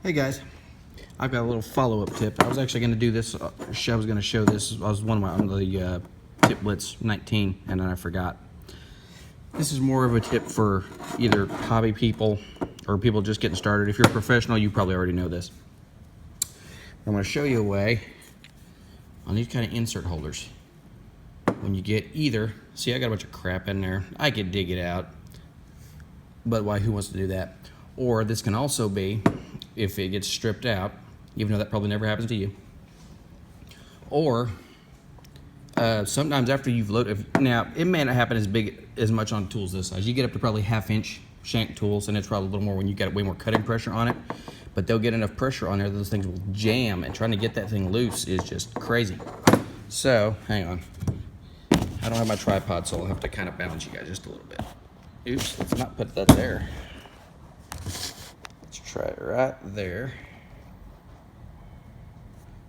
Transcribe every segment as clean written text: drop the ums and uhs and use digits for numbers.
Hey guys, I've got a little follow-up tip. I was actually going to do this. I was going to show this. I was on the Tip Blitz 19, and then I forgot. This is more of a tip for either hobby people or people just getting started. If you're a professional, you probably already know this. I'm going to show you a way on these kind of insert holders. When you get either, see, I got a bunch of crap in there. I could dig it out, but why? Who wants to do that? Or this can also be, if it gets stripped out, even though that probably never happens to you. Or sometimes after you've loaded, now it may not happen as much on tools this size. You get up to probably 1/2-inch shank tools, and it's probably a little more when you got way more cutting pressure on it. But they'll get enough pressure on there that those things will jam, and trying to get that thing loose is just crazy. So hang on, I don't have my tripod, so I'll have to kind of balance you guys just a little bit. Oops, let's not put that there. Let's try it right there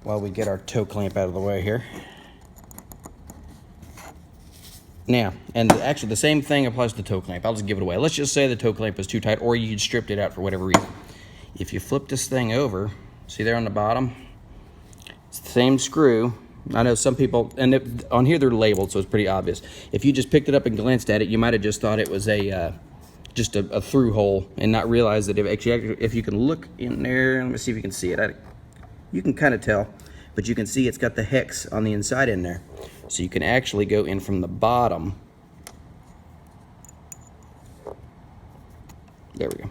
while we get our toe clamp out of the way here. Now, and actually the same thing applies to the toe clamp. I'll just give it away. Let's just say the toe clamp was too tight, or you stripped it out for whatever reason. If you flip this thing over, see there on the bottom? It's the same screw. I know some people, and on here they're labeled, so it's pretty obvious. If you just picked it up and glanced at it, you might have just thought it was just a through hole and not realize that if you can look in there, let me see if you can see it. You can kind of tell, but you can see it's got the hex on the inside in there. So you can actually go in from the bottom. There we go.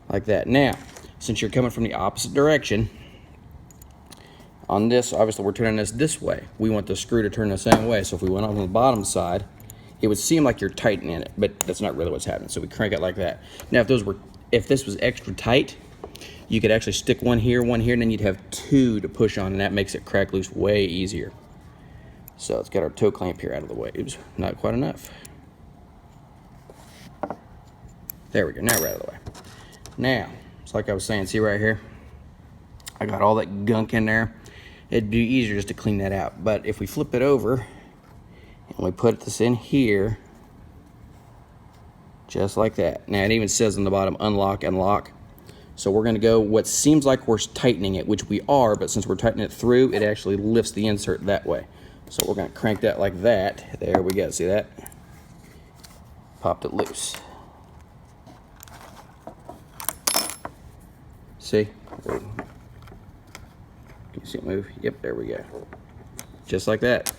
Like that. Now, since you're coming from the opposite direction, on this, obviously we're turning this way. We want the screw to turn the same way. So if we went on the bottom side, it would seem like you're tightening it, but that's not really what's happening. So we crank it like that. Now, if this was extra tight, you could actually stick one here, and then you'd have two to push on, and that makes it crack loose way easier. So let's get our toe clamp here out of the way. Oops, not quite enough. There we go, now we're out of the way. Now, it's like I was saying, see right here? I got all that gunk in there. It'd be easier just to clean that out. But if we flip it over and we put this in here, just like that. Now it even says on the bottom, unlock and lock. So we're gonna go what seems like we're tightening it, which we are, but since we're tightening it through, it actually lifts the insert that way. So we're gonna crank that like that. There we go, see that? Popped it loose. See? Can you see it move? Yep, there we go. Just like that.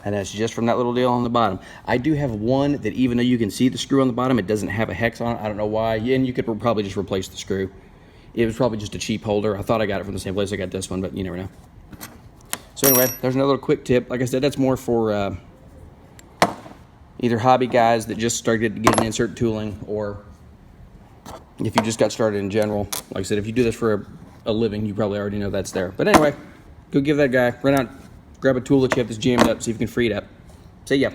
And that's just from that little deal on the bottom. I do have one that even though you can see the screw on the bottom, it doesn't have a hex on it. I don't know why. And you could probably just replace the screw. It was probably just a cheap holder. I thought I got it from the same place I got this one, but you never know. So anyway, there's another little quick tip. Like I said, that's more for either hobby guys that just started getting insert tooling, or if you just got started in general. Like I said, if you do this for a living, you probably already know that's there. But anyway, go give that guy, run out, grab a tool that you have that's jammed up, see if you can free it up. See ya.